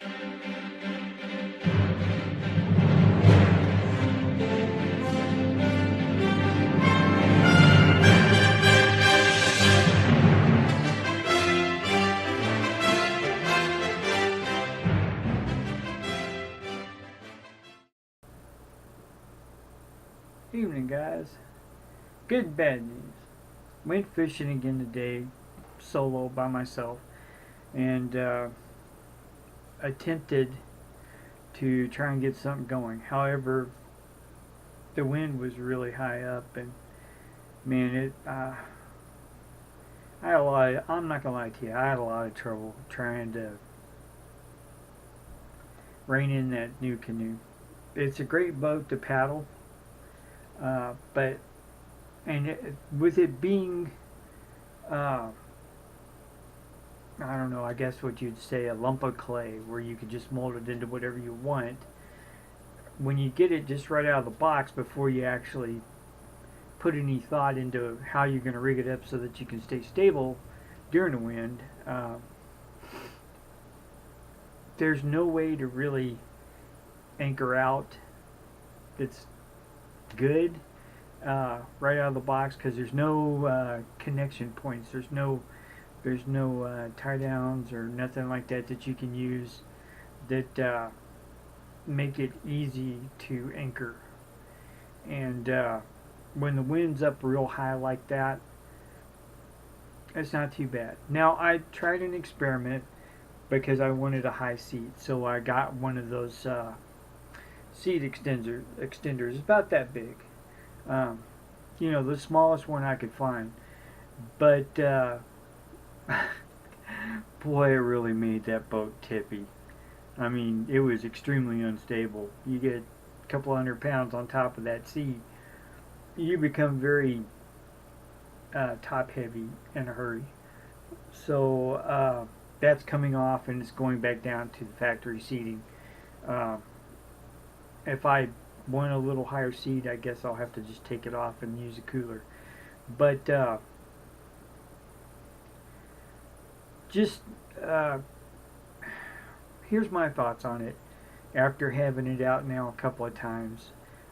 Evening, guys. Good and bad news. Went fishing again today, solo by myself, and attempted to try and get something going. However, the wind was really high up, and man, I had a lot. I'm not gonna lie to you. I had a lot of trouble trying to rein in that new canoe. It's a great boat to paddle, but with it being, uh, I don't know, I guess what you'd say a lump of clay where you could just mold it into whatever you want. When you get it just right out of the box before you actually put any thought into how you're going to rig it up so that you can stay stable during the wind, there's no way to really anchor out that's good right out of the box because there's no connection points. There's no tie downs or nothing like that that you can use that make it easy to anchor. And when the wind's up real high like that, it's not too bad. Now I tried an experiment because I wanted a high seat, so I got one of those seat extenders about that big. Um, the smallest one I could find. But boy, it really made that boat tippy. I mean, it was extremely unstable. You get a couple hundred pounds on top of that seat, you become very top heavy in a hurry. So that's coming off and it's going back down to the factory seating. Uh, if I want a little higher seat, I guess I'll have to just take it off and use a cooler. But just here's my thoughts on it after having it out now a couple of times.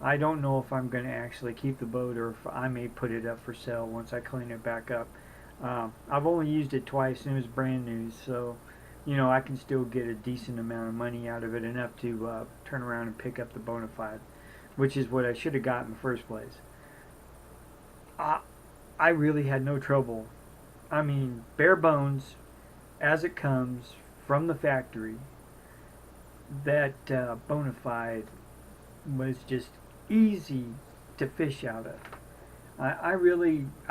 I don't know if I'm going to actually keep the boat or if I may put it up for sale once I clean it back up. I've only used it twice and it was brand new, so I can still get a decent amount of money out of it, enough to turn around and pick up the Bonafide, which is what I should have got in the first place. I really had no trouble. I mean, bare bones, as it comes from the factory, that Bonafide was just easy to fish out of. I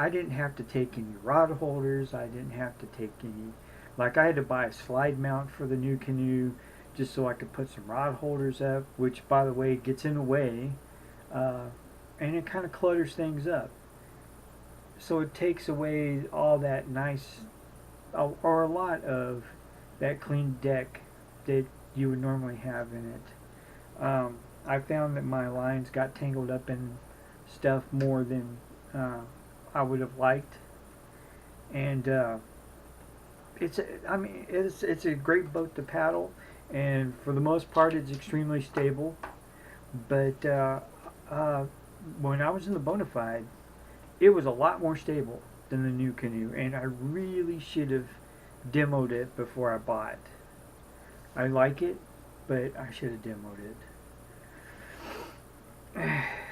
didn't have to take any rod holders. I didn't have to take any, like I had to buy a slide mount for the new canoe just so I could put some rod holders up, which by the way gets in the way, and it kind of clutters things up. So it takes away all that nice, or a lot of that clean deck that you would normally have in it. I found that my lines got tangled up in stuff more than I would have liked, and it's a great boat to paddle, and for the most part, it's extremely stable. But when I was in the Bonafide, it was a lot more stable than the new canoe, and I really should have demoed it before I bought. I like it, but I should have demoed it.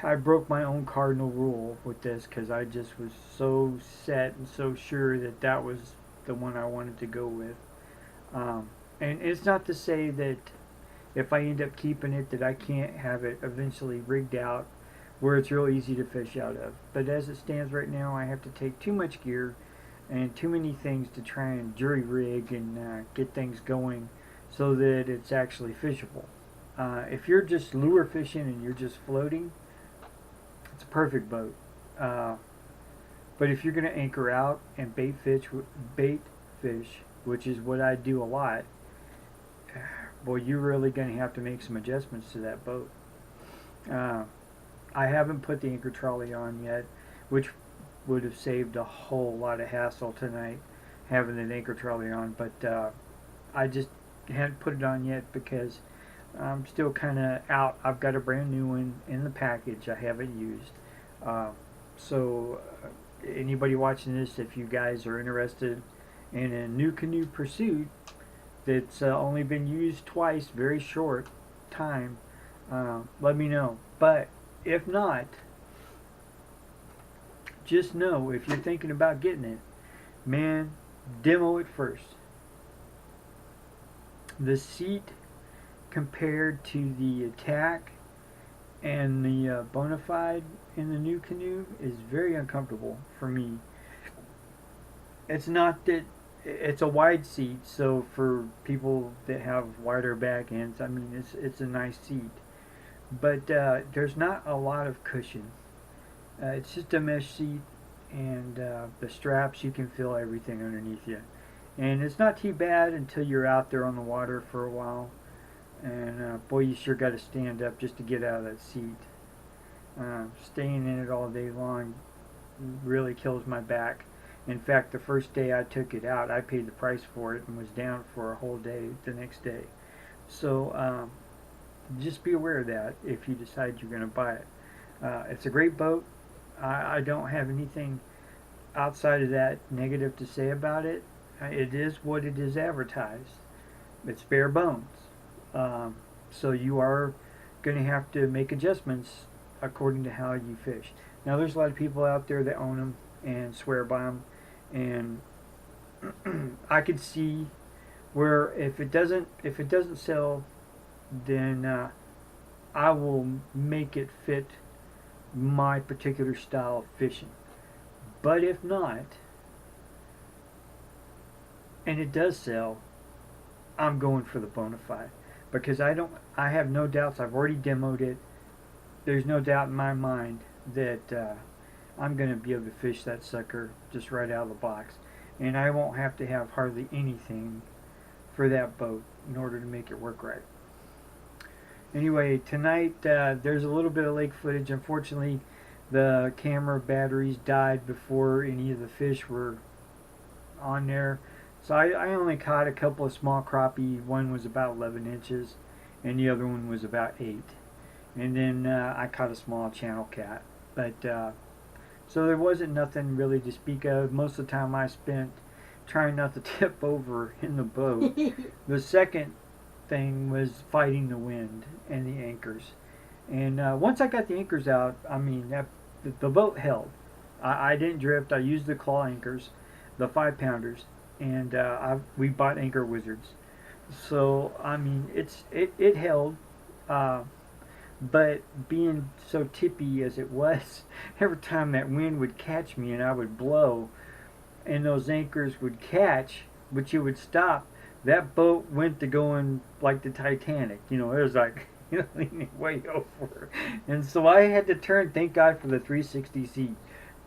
I broke my own cardinal rule with this because I just was so set and so sure that that was the one I wanted to go with. And it's not to say that if I end up keeping it that I can't have it eventually rigged out where it's real easy to fish out of. But as it stands right now, I have to take too much gear and too many things to try and jury rig and get things going so that it's actually fishable. If you're just lure fishing and you're just floating, it's a perfect boat. But if you're going to anchor out and bait fish, which is what I do a lot, boy, you're really going to have to make some adjustments to that boat. I haven't put the anchor trolley on yet, which would have saved a whole lot of hassle tonight having an anchor trolley on. But hadn't put it on yet because I'm still kind of out. I've got a brand new one in the package I haven't used. Uh, so anybody watching this, if you guys are interested in a new canoe Persuit that's only been used twice, very short time, let me know. But if not, just know if you're thinking about getting it, man, demo it first. The seat compared to the Attack and the Bonafide in the new canoe is very uncomfortable for me. It's not that it's a wide seat, so for people that have wider back ends, I mean it's a nice seat, but there's not a lot of cushion. It's just a mesh seat, and the straps, you can feel everything underneath you. And it's not too bad until you're out there on the water for a while. And boy, you sure got to stand up just to get out of that seat. Staying in it all day long really kills my back. In fact, the first day I took it out, I paid the price for it and was down for a whole day the next day. So just be aware of that if you decide you're going to buy it. It's a great boat. I don't have anything outside of that negative to say about it. It is what it is advertised. It's bare bones. So you are going to have to make adjustments according to how you fish. Now there's a lot of people out there that own them and swear by them, and I could see where if it doesn't sell, then I will make it fit my particular style of fishing. But if not, and it does sell, I'm going for the Bonafide because I have no doubts. I've already demoed it. There's no doubt in my mind that I'm going to be able to fish that sucker just right out of the box, and I won't have to have hardly anything for that boat in order to make it work right. Anyway, tonight there's a little bit of lake footage. Unfortunately, the camera batteries died before any of the fish were on there. So I only caught a couple of small crappie. One was about 11 inches and the other one was about 8. And then I caught a small channel cat. But so there wasn't nothing really to speak of. Most of the time I spent trying not to tip over in the boat. The second thing was fighting the wind and the anchors. And once I got the anchors out, I mean, the boat held. I didn't drift. I used the claw anchors, the 5-pounders, and we bought Anchor Wizards. So I mean, it held. But being so tippy as it was, every time that wind would catch me and I would blow, and those anchors would catch, but you would stop, that boat went to going like the Titanic. You know, it was like, you know, leaning way over. And so I had to turn, thank God for the 360 seat,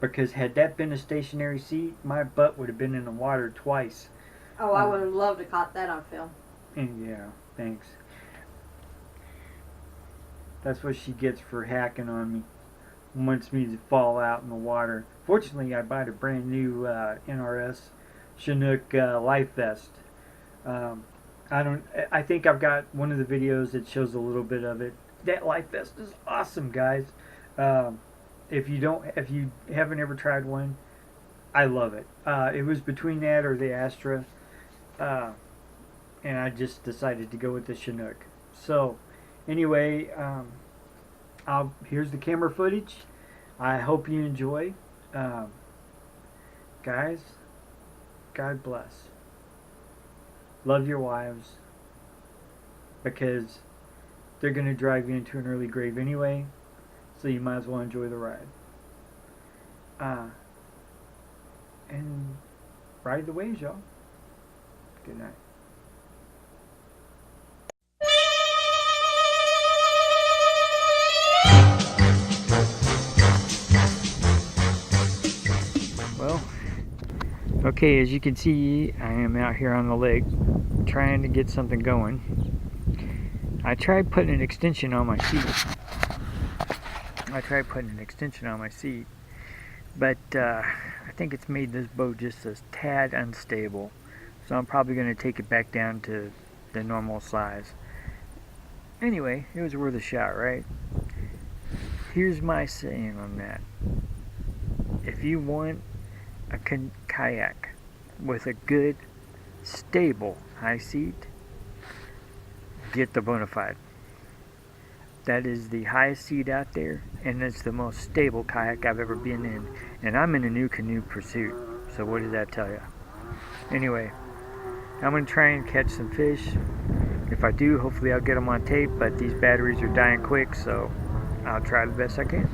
because had that been a stationary seat, my butt would have been in the water twice. Oh, I would have loved to caught that on film. And yeah, thanks. That's what she gets for hacking on me. Wants me to fall out in the water. Fortunately, I bought a brand new NRS Chinook life vest. I think I've got one of the videos that shows a little bit of it. That life vest is awesome, guys. If you haven't ever tried one, I love it. It was between that or the Astra, and I just decided to go with the Chinook. So, anyway, here's the camera footage. I hope you enjoy. Guys, God bless. Love your wives, because they're going to drive you into an early grave anyway, so you might as well enjoy the ride. And ride the waves, y'all. Good night. Well, okay, as you can see, I am out here on the lake trying to get something going. I tried putting an extension on my seat. But I think it's made this boat just a tad unstable. So I'm probably going to take it back down to the normal size. Anyway, it was worth a shot, right? Here's my saying on that. If you want a kayak with a good, stable high seat, get the Bonafide. That is the highest seat out there, and it's the most stable kayak I've ever been in. And I'm in a new canoe Persuit, so what does that tell you? Anyway, I'm going to try and catch some fish. If I do, hopefully I'll get them on tape, but these batteries are dying quick, so I'll try the best I can.